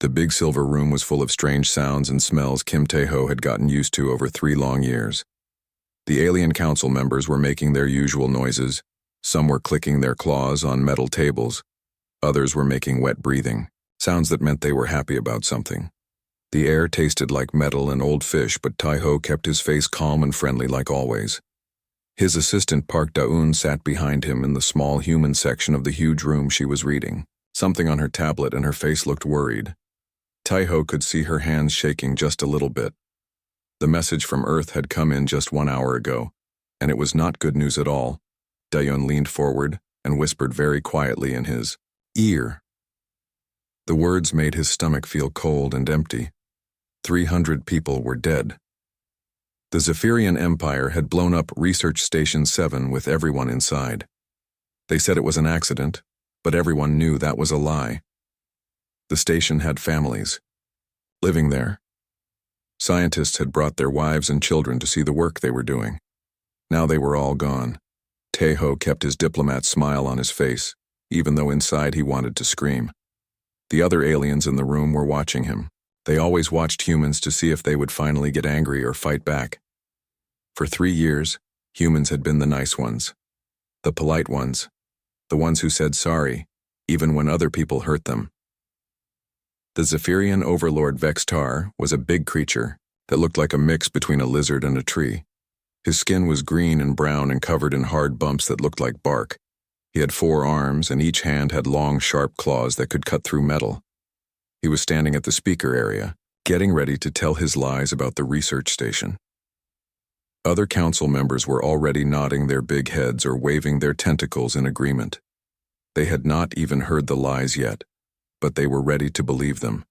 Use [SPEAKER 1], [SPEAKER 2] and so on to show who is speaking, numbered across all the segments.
[SPEAKER 1] The big silver room was full of strange sounds and smells Kim Tae-ho had gotten used to over 3 long years. The alien council members were making their usual noises. Some were clicking their claws on metal tables. Others were making wet breathing, sounds that meant they were happy about something. The air tasted like metal and old fish, but Tae-ho kept his face calm and friendly like always. His assistant Park Da-eun sat behind him in the small human section of the huge room she was reading, something on her tablet, and her face looked worried. Tae-ho could see her hands shaking just a little bit. The message from Earth had come in just 1 hour ago, and it was not good news at all. Da-eun leaned forward and whispered very quietly in his ear. The words made his stomach feel cold and empty. 300 people were dead. The Zephyrian Empire had blown up Research Station 7 with everyone inside. They said it was an accident, but everyone knew that was a lie. The station had families living there. Scientists had brought their wives and children to see the work they were doing. Now they were all gone. Tae-ho kept his diplomat smile on his face, even though inside he wanted to scream. The other aliens in the room were watching him. They always watched humans to see if they would finally get angry or fight back. For 3 years, humans had been the nice ones, the polite ones, the ones who said sorry, even when other people hurt them. The Zephyrian overlord Vextar was a big creature that looked like a mix between a lizard and a tree. His skin was green and brown and covered in hard bumps that looked like bark. He had 4 arms, and each hand had long, sharp claws that could cut through metal. He was standing at the speaker area, getting ready to tell his lies about the research station. Other council members were already nodding their big heads or waving their tentacles in agreement. They had not even heard the lies yet, but they were ready to believe them.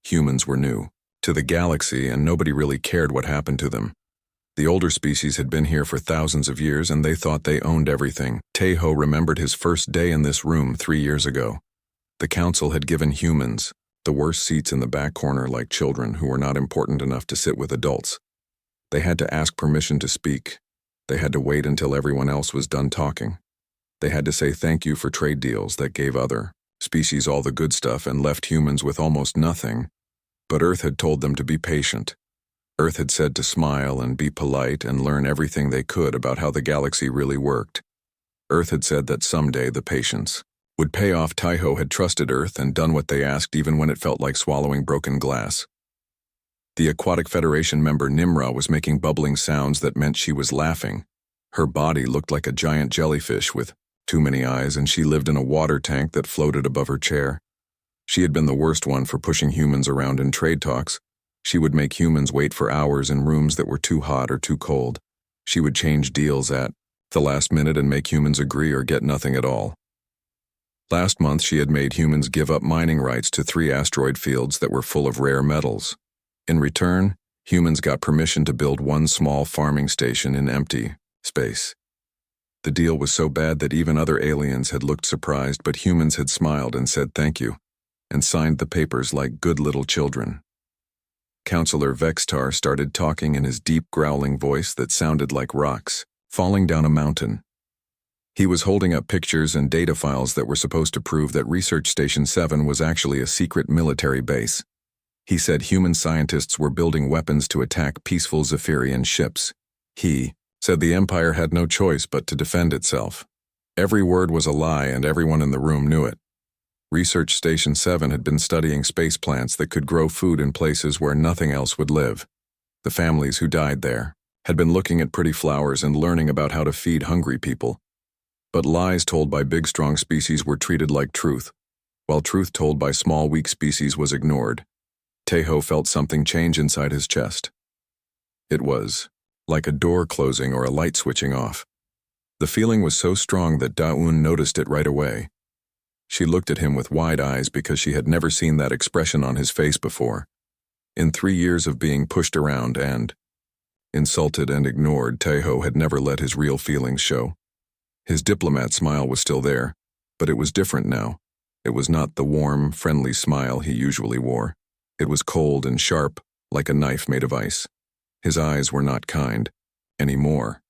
[SPEAKER 1] Humans were new to the galaxy, and nobody really cared what happened to them. The older species had been here for thousands of years, and they thought they owned everything. Tae-ho remembered his first day in this room 3 years ago. The council had given humans the worst seats in the back corner, like children who were not important enough to sit with adults. They had to ask permission to speak. They had to wait until everyone else was done talking. They had to say thank you for trade deals that gave other species all the good stuff and left humans with almost nothing. But Earth had told them to be patient. Earth had said to smile and be polite and learn everything they could about how the galaxy really worked. Earth had said that someday the patience would pay off. Tae-ho had trusted Earth and done what they asked, even when it felt like swallowing broken glass. The Aquatic Federation member Nimra was making bubbling sounds that meant she was laughing. Her body looked like a giant jellyfish with too many eyes, and she lived in a water tank that floated above her chair. She had been the worst one for pushing humans around in trade talks. She would make humans wait for hours in rooms that were too hot or too cold. She would change deals at the last minute and make humans agree or get nothing at all. Last month, she had made humans give up mining rights to 3 asteroid fields that were full of rare metals. In return, humans got permission to build 1 small farming station in empty space. The deal was so bad that even other aliens had looked surprised, but humans had smiled and said thank you, and signed the papers like good little children. Counselor Vextar started talking in his deep, growling voice that sounded like rocks falling down a mountain. He was holding up pictures and data files that were supposed to prove that Research Station 7 was actually a secret military base. He said human scientists were building weapons to attack peaceful Zephyrian ships. He said the Empire had no choice but to defend itself. Every word was a lie, and everyone in the room knew it. Research Station 7 had been studying space plants that could grow food in places where nothing else would live. The families who died there had been looking at pretty flowers and learning about how to feed hungry people. But lies told by big, strong species were treated like truth, while truth told by small, weak species was ignored. Tae-ho felt something change inside his chest. It was like a door closing or a light switching off. The feeling was so strong that Da-eun noticed it right away. She looked at him with wide eyes because she had never seen that expression on his face before. In 3 years of being pushed around and insulted and ignored, Tae-ho had never let his real feelings show. His diplomat smile was still there, but it was different now. It was not the warm, friendly smile he usually wore. It was cold and sharp, like a knife made of ice. His eyes were not kind anymore.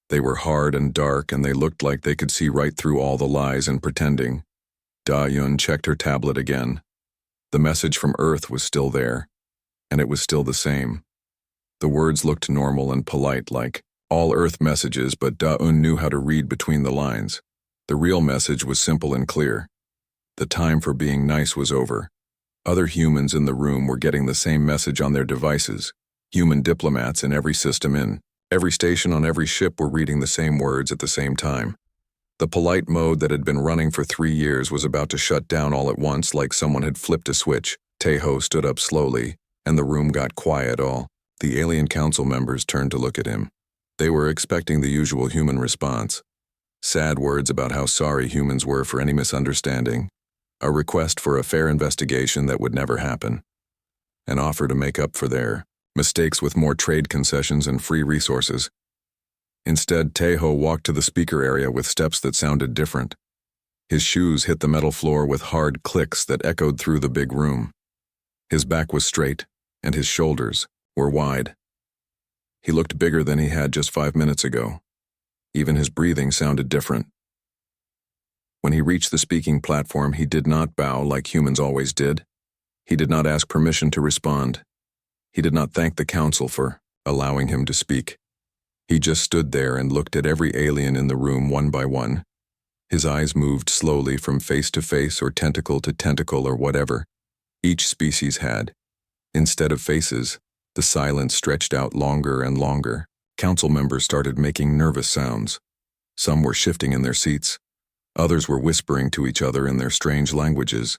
[SPEAKER 1] They were hard and dark, and they looked like they could see right through all the lies and pretending. Da-eun checked her tablet again. The message from Earth was still there, and it was still the same. The words looked normal and polite, like all Earth messages, but Da-Un knew how to read between the lines. The real message was simple and clear. The time for being nice was over. Other humans in the room were getting the same message on their devices. Human diplomats in every system in every station on every ship were reading the same words at the same time. The polite mode that had been running for 3 years was about to shut down all at once, like someone had flipped a switch. Tejo stood up slowly, and the room got quiet. All the alien council members turned to look at him. They were expecting the usual human response. Sad words about how sorry humans were for any misunderstanding, a request for a fair investigation that would never happen, an offer to make up for their mistakes with more trade concessions and free resources. Instead, Tejo walked to the speaker area with steps that sounded different. His shoes hit the metal floor with hard clicks that echoed through the big room. His back was straight, and his shoulders were wide. He looked bigger than he had just 5 minutes ago. Even his breathing sounded different. When he reached the speaking platform, he did not bow like humans always did. He did not ask permission to respond. He did not thank the council for allowing him to speak. He just stood there and looked at every alien in the room one by one. His eyes moved slowly from face to face or tentacle to tentacle or whatever each species had. Instead of faces, the silence stretched out longer and longer. Council members started making nervous sounds. Some were shifting in their seats. Others were whispering to each other in their strange languages.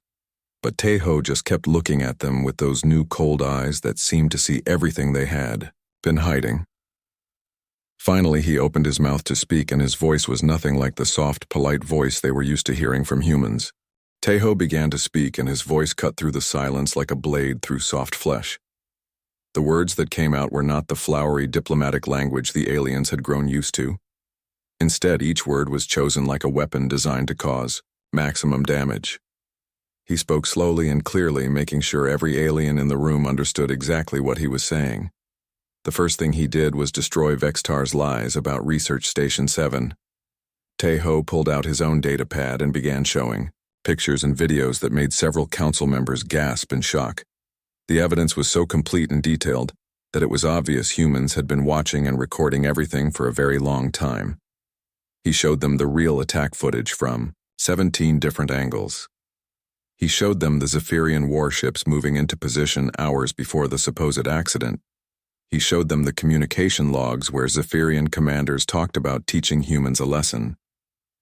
[SPEAKER 1] But Tejo just kept looking at them with those new cold eyes that seemed to see everything they had been hiding. Finally, he opened his mouth to speak, and his voice was nothing like the soft, polite voice they were used to hearing from humans. Tejo began to speak, and his voice cut through the silence like a blade through soft flesh. The words that came out were not the flowery diplomatic language the aliens had grown used to. Instead, each word was chosen like a weapon designed to cause maximum damage. He spoke slowly and clearly, making sure every alien in the room understood exactly what he was saying. The first thing he did was destroy Vextar's lies about Research Station 7. Tejo pulled out his own datapad and began showing pictures and videos that made several council members gasp in shock. The evidence was so complete and detailed that it was obvious humans had been watching and recording everything for a very long time. He showed them the real attack footage from 17 different angles. He showed them the Zephyrian warships moving into position hours before the supposed accident. He showed them the communication logs where Zephyrian commanders talked about teaching humans a lesson.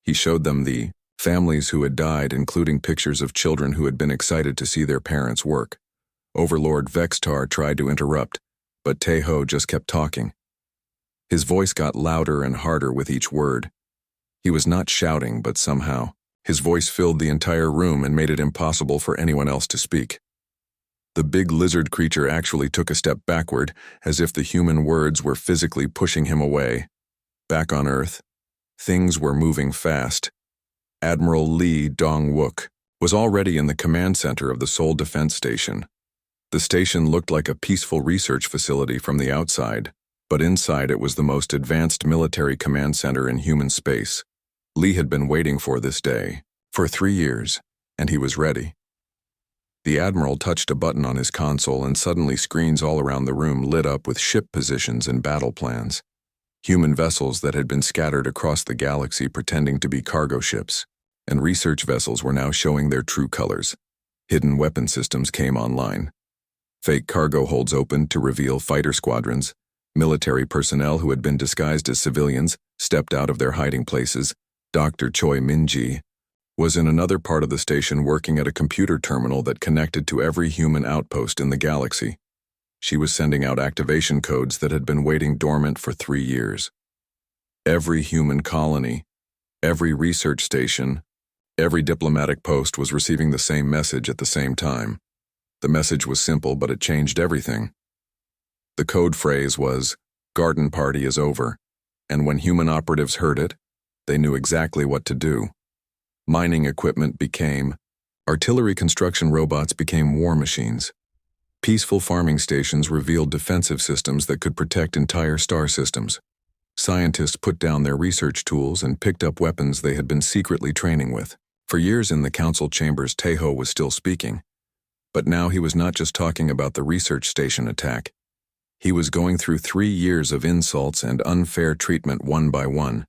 [SPEAKER 1] He showed them the families who had died, including pictures of children who had been excited to see their parents work. Overlord Vextar tried to interrupt, but Tejo just kept talking. His voice got louder and harder with each word. He was not shouting, but somehow his voice filled the entire room and made it impossible for anyone else to speak. The big lizard creature actually took a step backward, as if the human words were physically pushing him away. Back on Earth, things were moving fast. Admiral Lee Dong-wook was already in the command center of the Seoul Defense Station. The station looked like a peaceful research facility from the outside, but inside it was the most advanced military command center in human space. Lee had been waiting for this day for 3 years, and he was ready. The Admiral touched a button on his console, and suddenly screens all around the room lit up with ship positions and battle plans. Human vessels that had been scattered across the galaxy pretending to be cargo ships, and research vessels were now showing their true colors. Hidden weapon systems came online. Fake cargo holds opened to reveal fighter squadrons. Military personnel who had been disguised as civilians stepped out of their hiding places. Dr. Choi Min-ji was in another part of the station working at a computer terminal that connected to every human outpost in the galaxy. She was sending out activation codes that had been waiting dormant for 3 years. Every human colony, every research station, every diplomatic post was receiving the same message at the same time. The message was simple, but it changed everything. The code phrase was, "Garden party is over," and when human operatives heard it, they knew exactly what to do. Mining equipment became, artillery construction robots became war machines. Peaceful farming stations revealed defensive systems that could protect entire star systems. Scientists put down their research tools and picked up weapons they had been secretly training with. For years in the council chambers, Tejo was still speaking. But now he was not just talking about the research station attack. He was going through 3 years of insults and unfair treatment one by one.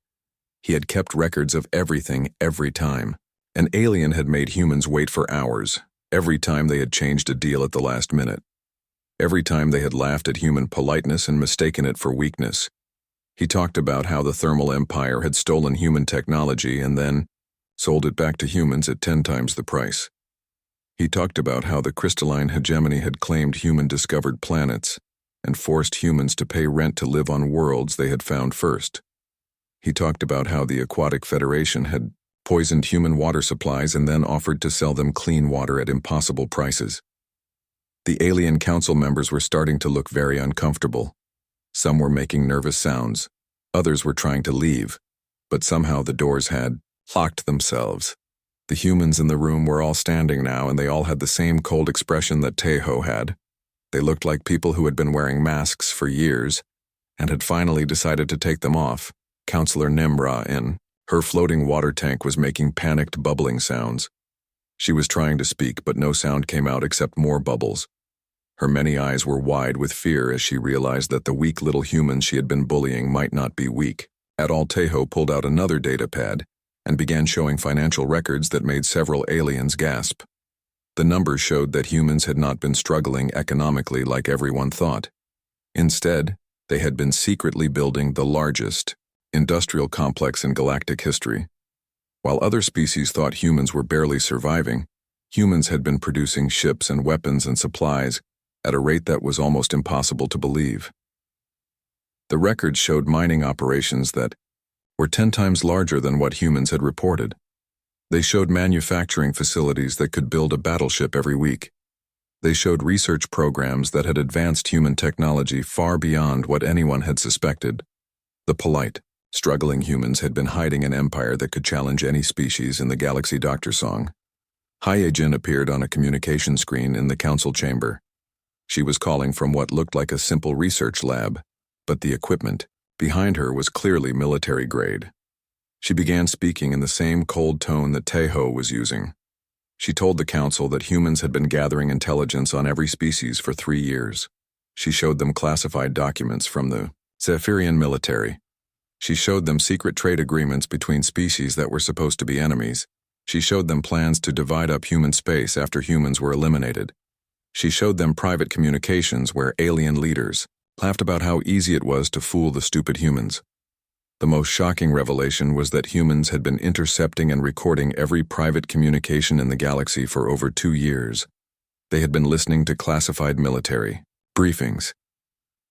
[SPEAKER 1] He had kept records of everything every time. An alien had made humans wait for hours, every time they had changed a deal at the last minute. Every time they had laughed at human politeness and mistaken it for weakness. He talked about how the thermal empire had stolen human technology and then sold it back to humans at 10 times the price. He talked about how the crystalline hegemony had claimed human-discovered planets and forced humans to pay rent to live on worlds they had found first. He talked about how the Aquatic Federation had poisoned human water supplies and then offered to sell them clean water at impossible prices. The alien council members were starting to look very uncomfortable. Some were making nervous sounds. Others were trying to leave, but somehow the doors had locked themselves. The humans in the room were all standing now, and they all had the same cold expression that Tejo had. They looked like people who had been wearing masks for years and had finally decided to take them off. Counselor Nimra in her floating water tank was making panicked bubbling sounds. She was trying to speak, but no sound came out except more bubbles. Her many eyes were wide with fear as she realized that the weak little humans she had been bullying might not be weak. At all, Tejo pulled out another data pad and began showing financial records that made several aliens gasp. The numbers showed that humans had not been struggling economically like everyone thought. Instead, they had been secretly building the largest industrial complex in galactic history. While other species thought humans were barely surviving, humans had been producing ships and weapons and supplies at a rate that was almost impossible to believe. The records showed mining operations that were 10 times larger than what humans had reported. They showed manufacturing facilities that could build a battleship every week. They showed research programs that had advanced human technology far beyond what anyone had suspected. The polite, struggling humans had been hiding an empire that could challenge any species in the galaxy. Dr. Song Hyejin appeared on a communication screen in the council chamber. She was calling from what looked like a simple research lab, but the equipment behind her was clearly military grade. She began speaking in the same cold tone that Tejo was using. She told the council that humans had been gathering intelligence on every species for 3 years. She showed them classified documents from the Zephyrian military. She showed them secret trade agreements between species that were supposed to be enemies. She showed them plans to divide up human space after humans were eliminated. She showed them private communications where alien leaders laughed about how easy it was to fool the stupid humans. The most shocking revelation was that humans had been intercepting and recording every private communication in the galaxy for over 2 years. They had been listening to classified military briefings.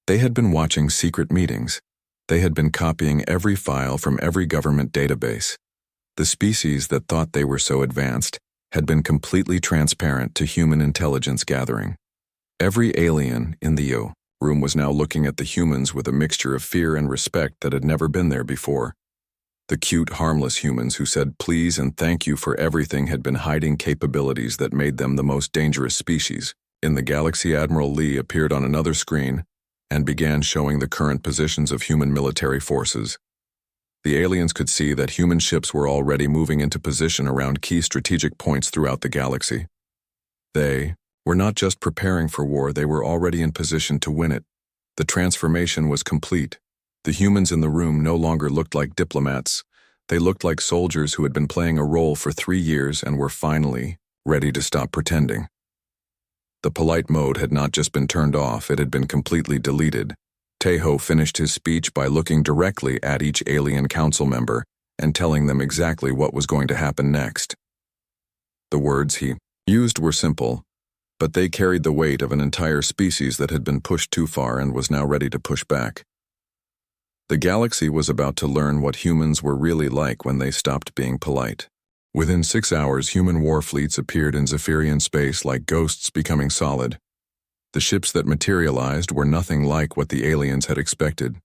[SPEAKER 1] They had been watching secret meetings. They had been copying every file from every government database. The species that thought they were so advanced had been completely transparent to human intelligence gathering. Every alien in the room was now looking at the humans with a mixture of fear and respect that had never been there before. The cute, harmless humans who said please and thank you for everything had been hiding capabilities that made them the most dangerous species. In the galaxy, Admiral Lee appeared on another screen and began showing the current positions of human military forces. The aliens could see that human ships were already moving into position around key strategic points throughout the galaxy. They were not just preparing for war, they were already in position to win it. The transformation was complete. The humans in the room no longer looked like diplomats. They looked like soldiers who had been playing a role for 3 years and were finally ready to stop pretending. The polite mode had not just been turned off, it had been completely deleted. Tejo finished his speech by looking directly at each alien council member and telling them exactly what was going to happen next. The words he used were simple, but they carried the weight of an entire species that had been pushed too far and was now ready to push back. The galaxy was about to learn what humans were really like when they stopped being polite. Within 6 hours, human war fleets appeared in Zephyrian space like ghosts becoming solid. The ships that materialized were nothing like what the aliens had expected.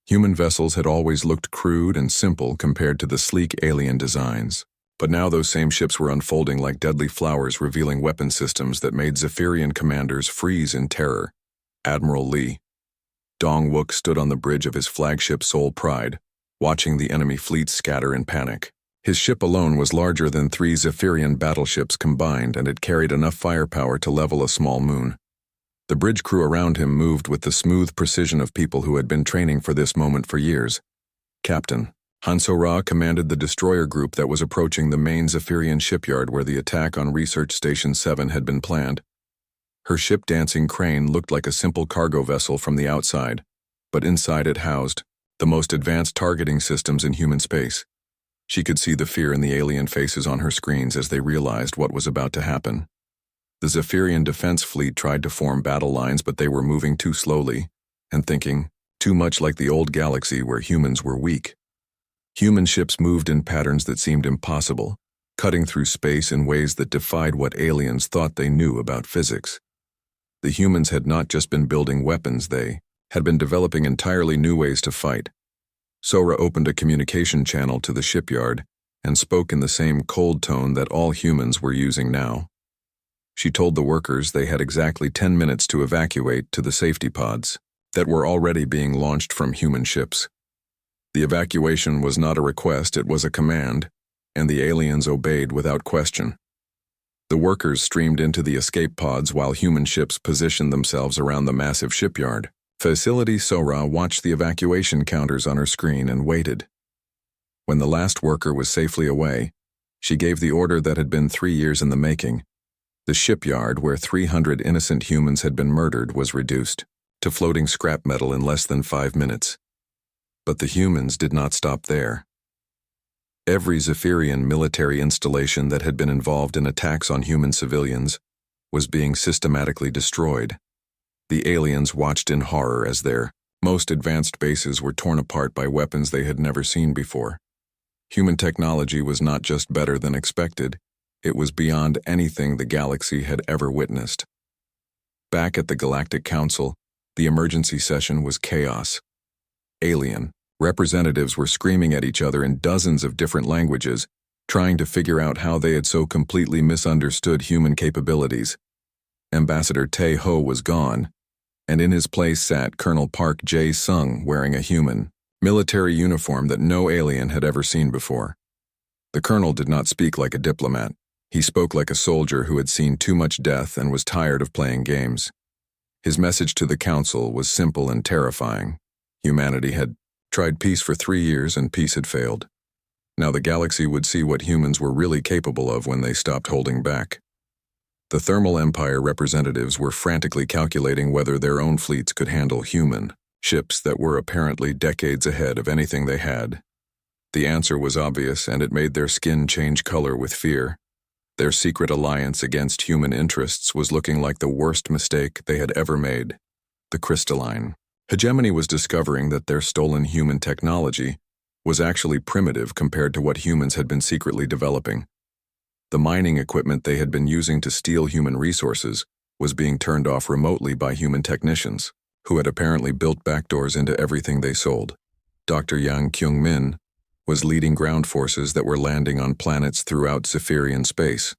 [SPEAKER 1] Human vessels had always looked crude and simple compared to the sleek alien designs. But now those same ships were unfolding like deadly flowers, revealing weapon systems that made Zephyrian commanders freeze in terror. Admiral Lee Dong-wook stood on the bridge of his flagship Soul Pride, watching the enemy fleet scatter in panic. His ship alone was larger than 3 Zephyrian battleships combined, and it carried enough firepower to level a small moon. The bridge crew around him moved with the smooth precision of people who had been training for this moment for years. Captain Hanso Ra commanded the destroyer group that was approaching the main Zephyrian shipyard where the attack on Research Station 7 had been planned. Her ship-dancing crane looked like a simple cargo vessel from the outside, but inside it housed the most advanced targeting systems in human space. She could see the fear in the alien faces on her screens as they realized what was about to happen. The Zephyrian defense fleet tried to form battle lines, but they were moving too slowly and thinking too much like the old galaxy where humans were weak. Human ships moved in patterns that seemed impossible, cutting through space in ways that defied what aliens thought they knew about physics. The humans had not just been building weapons, they had been developing entirely new ways to fight. Sora opened a communication channel to the shipyard and spoke in the same cold tone that all humans were using now. She told the workers they had exactly 10 minutes to evacuate to the safety pods that were already being launched from human ships. The evacuation was not a request, it was a command, and the aliens obeyed without question. The workers streamed into the escape pods while human ships positioned themselves around the massive shipyard. Facility Sora watched the evacuation counters on her screen and waited. When the last worker was safely away, she gave the order that had been 3 years in the making. The shipyard, where 300 innocent humans had been murdered, was reduced to floating scrap metal in less than 5 minutes. But the humans did not stop there. Every Zephyrian military installation that had been involved in attacks on human civilians was being systematically destroyed. The aliens watched in horror as their most advanced bases were torn apart by weapons they had never seen before. Human technology was not just better than expected, it was beyond anything the galaxy had ever witnessed. Back at the Galactic Council, the emergency session was chaos. Alien representatives were screaming at each other in dozens of different languages, trying to figure out how they had so completely misunderstood human capabilities. Ambassador Tae Ho was gone, and in his place sat Colonel Park Jae-sung wearing a human military uniform that no alien had ever seen before. The colonel did not speak like a diplomat. He spoke like a soldier who had seen too much death and was tired of playing games. His message to the council was simple and terrifying. Humanity had tried peace for 3 years and peace had failed. Now the galaxy would see what humans were really capable of when they stopped holding back. The Thermal Empire representatives were frantically calculating whether their own fleets could handle human ships that were apparently decades ahead of anything they had. The answer was obvious, and it made their skin change color with fear. Their secret alliance against human interests was looking like the worst mistake they had ever made. The crystalline hegemony was discovering that their stolen human technology was actually primitive compared to what humans had been secretly developing. The mining equipment they had been using to steal human resources was being turned off remotely by human technicians, who had apparently built backdoors into everything they sold. Dr. Yang Kyung-min was leading ground forces that were landing on planets throughout Zephyrian space,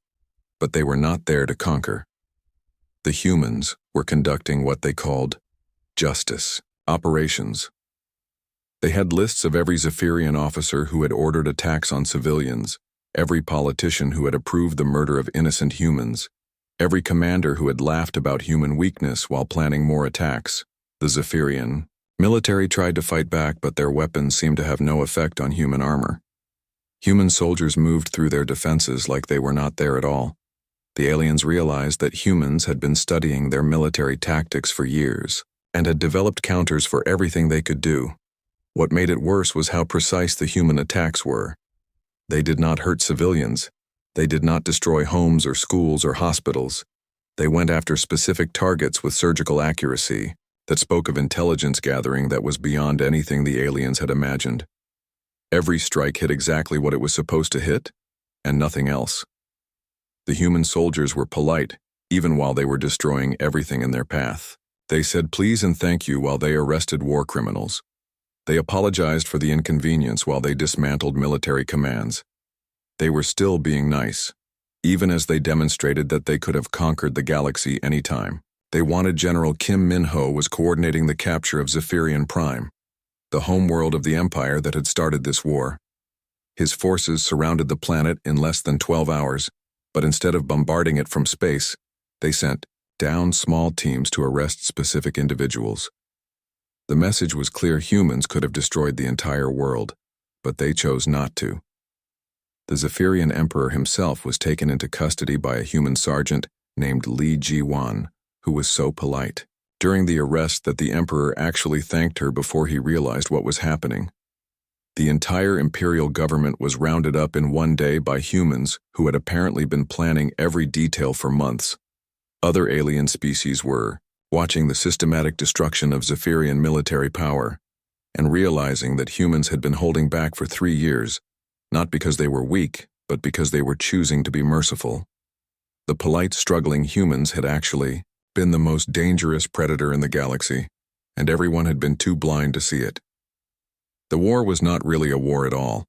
[SPEAKER 1] but they were not there to conquer. The humans were conducting what they called justice operations. They had lists of every Zephyrian officer who had ordered attacks on civilians, every politician who had approved the murder of innocent humans, every commander who had laughed about human weakness while planning more attacks. The Zephyrian military tried to fight back, but their weapons seemed to have no effect on human armor. Human soldiers moved through their defenses like they were not there at all. The aliens realized that humans had been studying their military tactics for years and had developed counters for everything they could do. What made it worse was how precise the human attacks were. They did not hurt civilians. They did not destroy homes or schools or hospitals. They went after specific targets with surgical accuracy that spoke of intelligence gathering that was beyond anything the aliens had imagined. Every strike hit exactly what it was supposed to hit, and nothing else. The human soldiers were polite, even while they were destroying everything in their path. They said please and thank you while they arrested war criminals. They apologized for the inconvenience while they dismantled military commands. They were still being nice, even as they demonstrated that they could have conquered the galaxy anytime. They wanted General Kim Min-ho was coordinating the capture of Zephyrian Prime, the homeworld of the Empire that had started this war. His forces surrounded the planet in less than 12 hours, but instead of bombarding it from space, they sent down small teams to arrest specific individuals. The message was clear: humans could have destroyed the entire world, but they chose not to. The Zephyrian Emperor himself was taken into custody by a human sergeant named Li Ji-wan, who was so polite during the arrest that the Emperor actually thanked her before he realized what was happening. The entire imperial government was rounded up in one day by humans who had apparently been planning every detail for months. Other alien species were watching the systematic destruction of Zephyrian military power and realizing that humans had been holding back for 3 years, not because they were weak, but because they were choosing to be merciful. The polite, struggling humans had actually been the most dangerous predator in the galaxy, and everyone had been too blind to see it. The war was not really a war at all.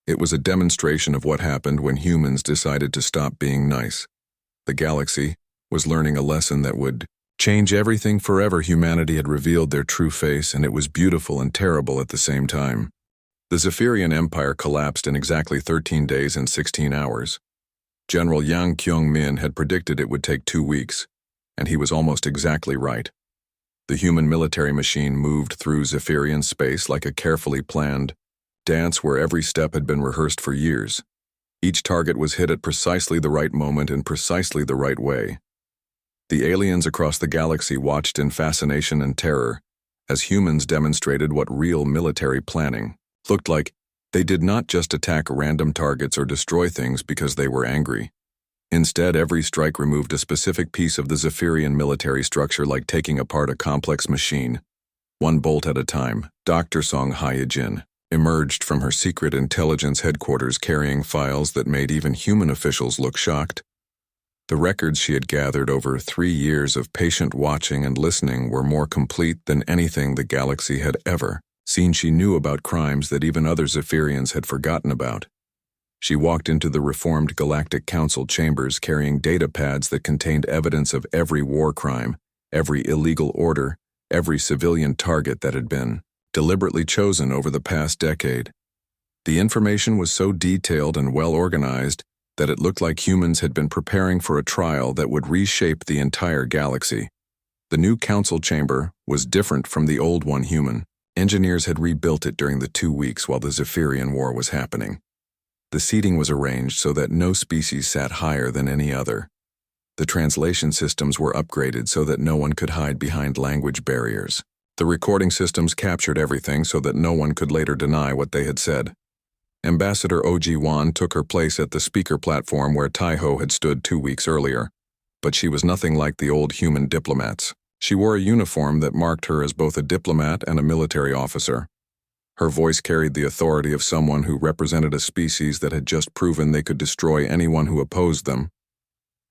[SPEAKER 1] It was a demonstration of what happened when humans decided to stop being nice. The galaxy was learning a lesson that would change everything forever. Humanity had revealed their true face, and it was beautiful and terrible at the same time. The Zephyrian Empire collapsed in exactly 13 days and 16 hours. General Yang Kyung-min had predicted it would take 2 weeks, and he was almost exactly right. The human military machine moved through Zephyrian space like a carefully planned dance where every step had been rehearsed for years. Each target was hit at precisely the right moment in precisely the right way. The aliens across the galaxy watched in fascination and terror as humans demonstrated what real military planning looked like. They did not just attack random targets or destroy things because they were angry. Instead, every strike removed a specific piece of the Zephyrian military structure, like taking apart a complex machine. One bolt at a time, Dr. Song Hyejin emerged from her secret intelligence headquarters carrying files that made even human officials look shocked. The records she had gathered over 3 years of patient watching and listening were more complete than anything the galaxy had ever seen. She knew about crimes that even other Zephyrians had forgotten about. She walked into the reformed Galactic Council chambers carrying data pads that contained evidence of every war crime, every illegal order, every civilian target that had been deliberately chosen over the past decade. The information was so detailed and well organized that it looked like humans had been preparing for a trial that would reshape the entire galaxy. The new council chamber was different from the old one. Human engineers had rebuilt it during the 2 weeks while the Zephyrian War was happening. The seating was arranged so that no species sat higher than any other. The translation systems were upgraded so that no one could hide behind language barriers. The recording systems captured everything so that no one could later deny what they had said. Ambassador Oh-ji-wan took her place at the speaker platform where Tai-ho had stood 2 weeks earlier, but she was nothing like the old human diplomats. She wore a uniform that marked her as both a diplomat and a military officer. Her voice carried the authority of someone who represented a species that had just proven they could destroy anyone who opposed them.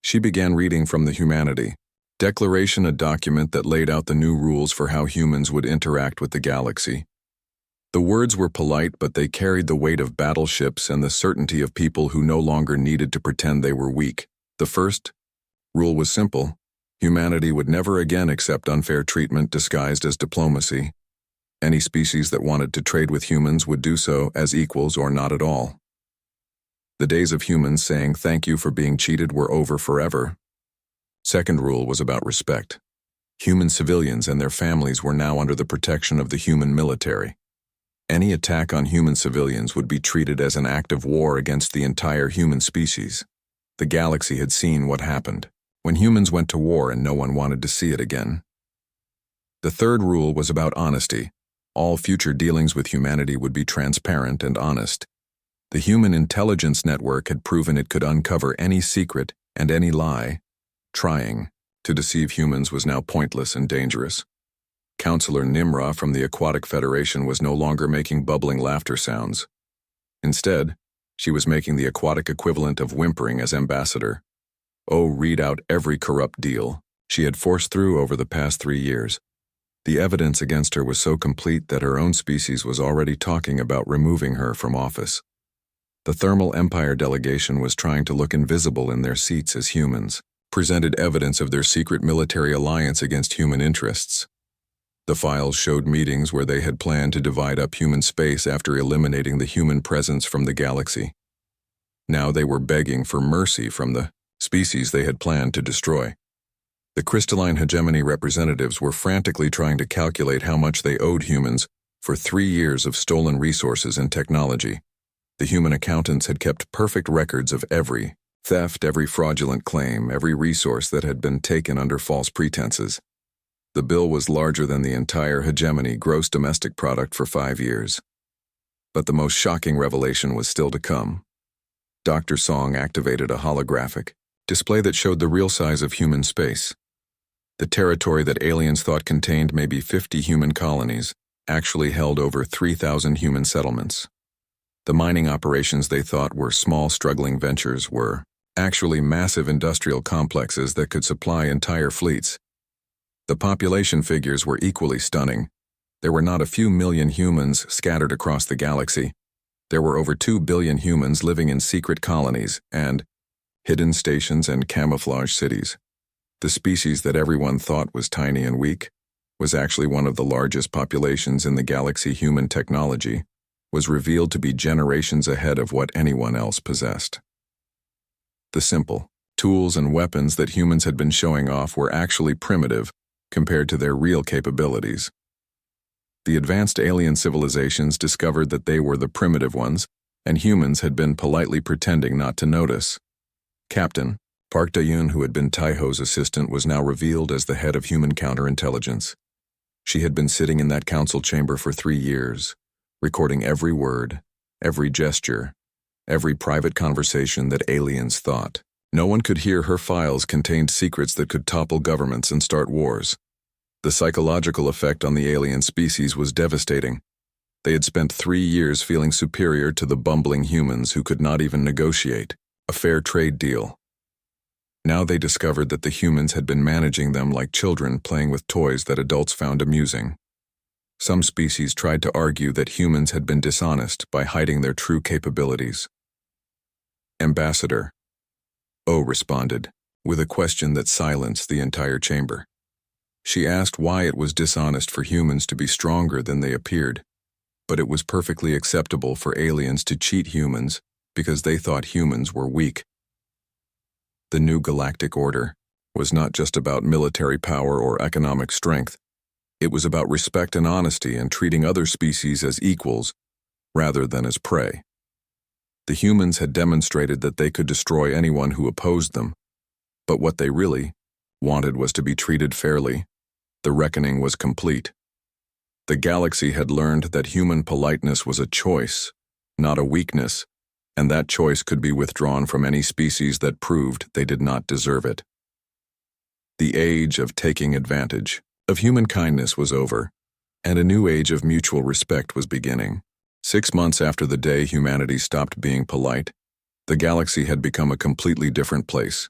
[SPEAKER 1] She began reading from the Humanity Declaration, a document that laid out the new rules for how humans would interact with the galaxy. The words were polite, but they carried the weight of battleships and the certainty of people who no longer needed to pretend they were weak. The first rule was simple: humanity would never again accept unfair treatment disguised as diplomacy. Any species that wanted to trade with humans would do so as equals or not at all. The days of humans saying thank you for being cheated were over forever. Second rule was about respect. Human civilians and their families were now under the protection of the human military. Any attack on human civilians would be treated as an act of war against the entire human species. The galaxy had seen what happened when humans went to war, and no one wanted to see it again. The third rule was about honesty. All future dealings with humanity would be transparent and honest. The Human Intelligence Network had proven it could uncover any secret and any lie. Trying to deceive humans was now pointless and dangerous. Counselor Nimra from the Aquatic Federation was no longer making bubbling laughter sounds. Instead, she was making the aquatic equivalent of whimpering as ambassador. Oh, read out every corrupt deal she had forced through over the past 3 years. The evidence against her was so complete that her own species was already talking about removing her from office. The Thermal Empire delegation was trying to look invisible in their seats as humans, presented evidence of their secret military alliance against human interests. The files showed meetings where they had planned to divide up human space after eliminating the human presence from the galaxy. Now they were begging for mercy from the species they had planned to destroy. The crystalline hegemony representatives were frantically trying to calculate how much they owed humans for 3 years of stolen resources and technology. The human accountants had kept perfect records of every theft, every fraudulent claim, every resource that had been taken under false pretenses. The bill was larger than the entire hegemony gross domestic product for 5 years. But the most shocking revelation was still to come. Dr. Song activated a holographic display that showed the real size of human space. The territory that aliens thought contained maybe 50 human colonies actually held over 3,000 human settlements. The mining operations they thought were small, struggling ventures were actually massive industrial complexes that could supply entire fleets. The population figures were equally stunning. There were not a few million humans scattered across the galaxy. There were over 2 billion humans living in secret colonies and hidden stations and camouflage cities. The species that everyone thought was tiny and weak was actually one of the largest populations in the galaxy. Human technology was revealed to be generations ahead of what anyone else possessed. The simple tools and weapons that humans had been showing off were actually primitive compared to their real capabilities. The advanced alien civilizations discovered that they were the primitive ones, and humans had been politely pretending not to notice. Captain Park Dayun, who had been Taiho's assistant, was now revealed as the head of human counterintelligence. She had been sitting in that council chamber for 3 years, recording every word, every gesture, every private conversation that aliens thought. No one could hear. Her files contained secrets that could topple governments and start wars. The psychological effect on the alien species was devastating. They had spent 3 years feeling superior to the bumbling humans who could not even negotiate a fair trade deal. Now they discovered that the humans had been managing them like children playing with toys that adults found amusing. Some species tried to argue that humans had been dishonest by hiding their true capabilities. Ambassador O responded, with a question that silenced the entire chamber. She asked why it was dishonest for humans to be stronger than they appeared, but it was perfectly acceptable for aliens to cheat humans because they thought humans were weak. The new galactic order was not just about military power or economic strength. It was about respect and honesty and treating other species as equals rather than as prey. The humans had demonstrated that they could destroy anyone who opposed them, but what they really wanted was to be treated fairly. The reckoning was complete. The galaxy had learned that human politeness was a choice, not a weakness, and that choice could be withdrawn from any species that proved they did not deserve it. The age of taking advantage of human kindness was over, and a new age of mutual respect was beginning. 6 months after the day humanity stopped being polite, the galaxy had become a completely different place.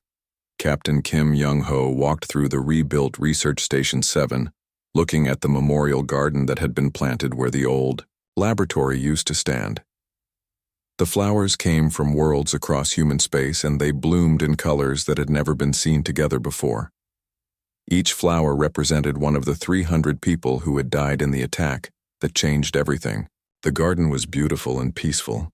[SPEAKER 1] Captain Kim Young-ho walked through the rebuilt Research Station 7, looking at the memorial garden that had been planted where the old laboratory used to stand. The flowers came from worlds across human space, and they bloomed in colors that had never been seen together before. Each flower represented one of the 300 people who had died in the attack that changed everything. The garden was beautiful and peaceful,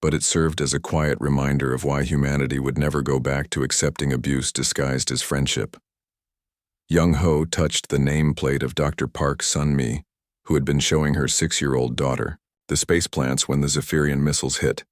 [SPEAKER 1] but it served as a quiet reminder of why humanity would never go back to accepting abuse disguised as friendship. Young-ho touched the nameplate of Dr. Park Sun-mi, who had been showing her 6-year-old daughter the space plants when the Zephyrian missiles hit.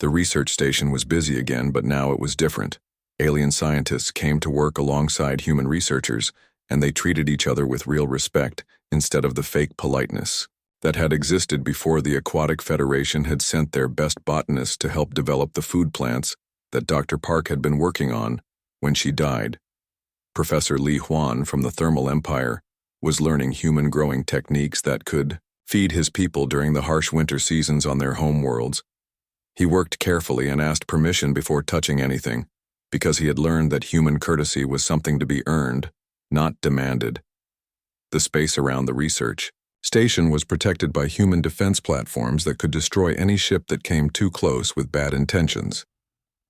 [SPEAKER 1] The research station was busy again, but now it was different. Alien scientists came to work alongside human researchers, and they treated each other with real respect instead of the fake politeness that had existed before the Aquatic Federation had sent their best botanists to help develop the food plants that Dr. Park had been working on when she died. Professor Li Huan from the Thermal Empire was learning human growing techniques that could feed his people during the harsh winter seasons on their home worlds. He worked carefully and asked permission before touching anything, because he had learned that human courtesy was something to be earned, not demanded. The space around the research station was protected by human defense platforms that could destroy any ship that came too close with bad intentions.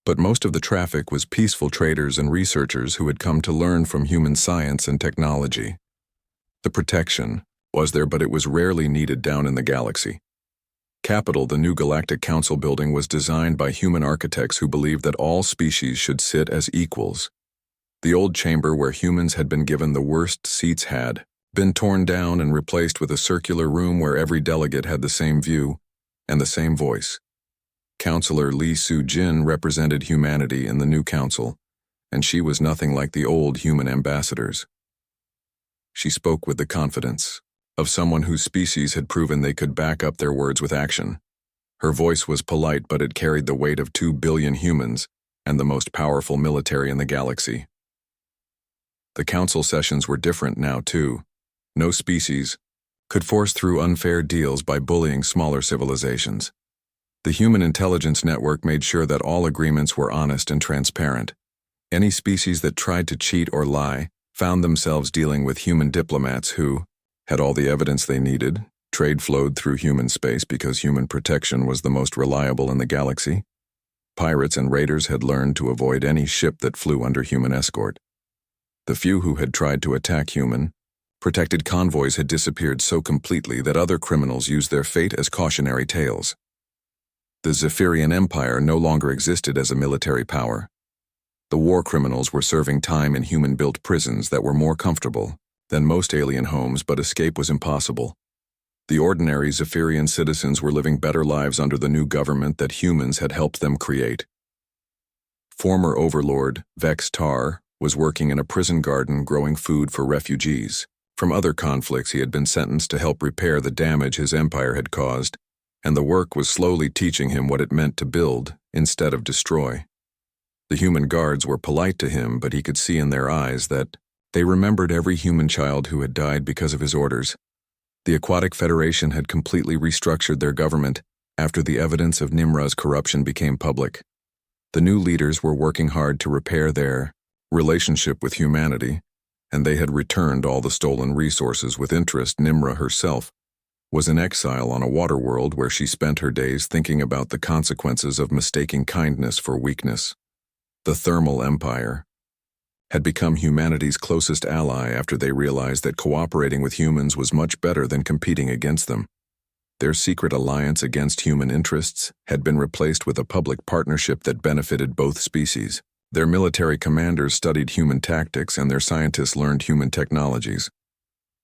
[SPEAKER 1] But most of the traffic was peaceful traders and researchers who had come to learn from human science and technology. The protection Was there, but it was rarely needed down in the galaxy. Capital, the new Galactic Council building, was designed by human architects who believed that all species should sit as equals. The old chamber where humans had been given the worst seats had been torn down and replaced with a circular room where every delegate had the same view and the same voice. Counselor Li Su-jin represented humanity in the new council, and she was nothing like the old human ambassadors. She spoke with the confidence of someone whose species had proven they could back up their words with action. Her voice was polite, but it carried the weight of 2 billion humans and the most powerful military in the galaxy. The council sessions were different now, too. No species could force through unfair deals by bullying smaller civilizations. The Human Intelligence Network made sure that all agreements were honest and transparent. Any species that tried to cheat or lie found themselves dealing with human diplomats who had all the evidence they needed. Trade flowed through human space because human protection was the most reliable in the galaxy. Pirates and raiders had learned to avoid any ship that flew under human escort. The few who had tried to attack human protected convoys had disappeared so completely that other criminals used their fate as cautionary tales. The Zephyrian Empire no longer existed as a military power. The war criminals were serving time in human-built prisons that were more comfortable than most alien homes, but escape was impossible. The ordinary Zephyrian citizens were living better lives under the new government that humans had helped them create. Former overlord Vex Tar was working in a prison garden growing food for refugees. From other conflicts, he had been sentenced to help repair the damage his empire had caused, and the work was slowly teaching him what it meant to build instead of destroy. The human guards were polite to him, but he could see in their eyes that they remembered every human child who had died because of his orders. The Aquatic Federation had completely restructured their government after the evidence of Nimra's corruption became public. The new leaders were working hard to repair their relationship with humanity, and they had returned all the stolen resources with interest. Nimra herself was in exile on a water world where she spent her days thinking about the consequences of mistaking kindness for weakness. The Thermal Empire had become humanity's closest ally after they realized that cooperating with humans was much better than competing against them. Their secret alliance against human interests had been replaced with a public partnership that benefited both species. Their military commanders studied human tactics and their scientists learned human technologies.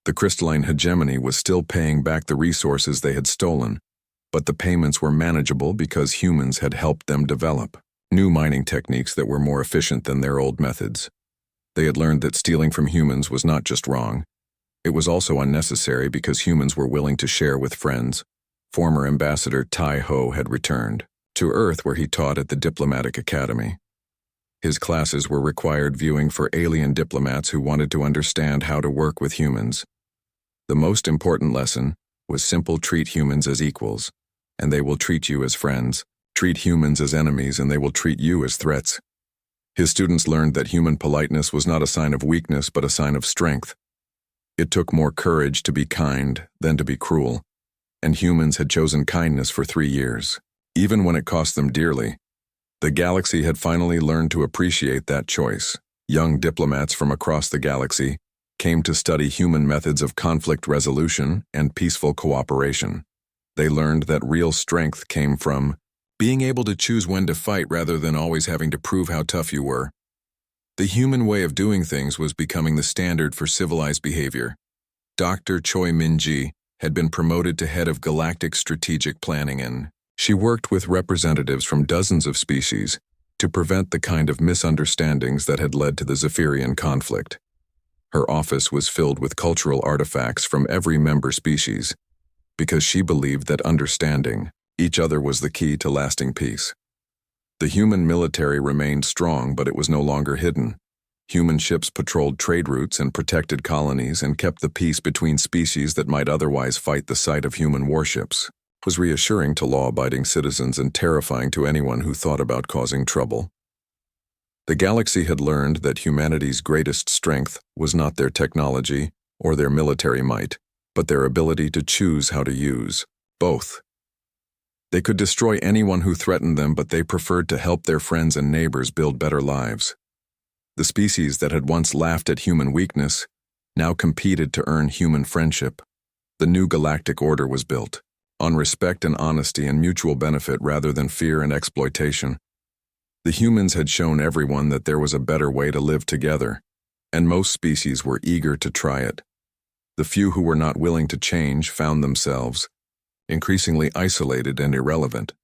[SPEAKER 1] The crystalline hegemony was still paying back the resources they had stolen, but the payments were manageable because humans had helped them develop new mining techniques that were more efficient than their old methods. They had learned that stealing from humans was not just wrong, it was also unnecessary because humans were willing to share with friends. Former Ambassador Tai Ho had returned to Earth, where he taught at the Diplomatic Academy. His classes were required viewing for alien diplomats who wanted to understand how to work with humans. The most important lesson was simple: treat humans as equals, and they will treat you as friends. Treat humans as enemies, and they will treat you as threats. His students learned that human politeness was not a sign of weakness, but a sign of strength. It took more courage to be kind than to be cruel, and humans had chosen kindness for 3 years, even when it cost them dearly. The galaxy had finally learned to appreciate that choice. Young diplomats from across the galaxy came to study human methods of conflict resolution and peaceful cooperation. They learned that real strength came from being able to choose when to fight rather than always having to prove how tough you were. The human way of doing things was becoming the standard for civilized behavior. Dr. Choi Min-ji had been promoted to head of Galactic Strategic Planning, and she worked with representatives from dozens of species to prevent the kind of misunderstandings that had led to the Zephyrian conflict. Her office was filled with cultural artifacts from every member species, because she believed that understanding each other was the key to lasting peace. The human military remained strong, but it was no longer hidden. Human ships patrolled trade routes and protected colonies and kept the peace between species that might otherwise fight the sight of human warships. It was reassuring to law-abiding citizens and terrifying to anyone who thought about causing trouble. The galaxy had learned that humanity's greatest strength was not their technology or their military might, but their ability to choose how to use both. They could destroy anyone who threatened them, but they preferred to help their friends and neighbors build better lives. The species that had once laughed at human weakness now competed to earn human friendship. The new galactic order was built, on respect and honesty and mutual benefit rather than fear and exploitation. The humans had shown everyone that there was a better way to live together, and most species were eager to try it. The few who were not willing to change found themselves increasingly isolated and irrelevant.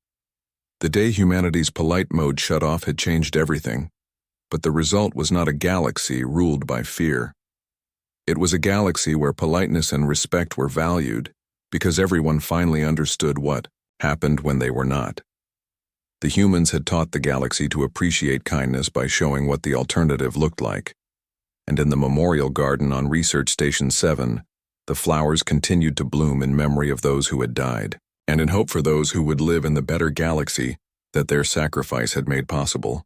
[SPEAKER 1] The day humanity's polite mode shut off had changed everything, but the result was not a galaxy ruled by fear. It was a galaxy where politeness and respect were valued because everyone finally understood what happened when they were not. The humans had taught the galaxy to appreciate kindness by showing what the alternative looked like. And in the memorial garden on Research Station 7, the flowers continued to bloom in memory of those who had died, and in hope for those who would live in the better galaxy that their sacrifice had made possible.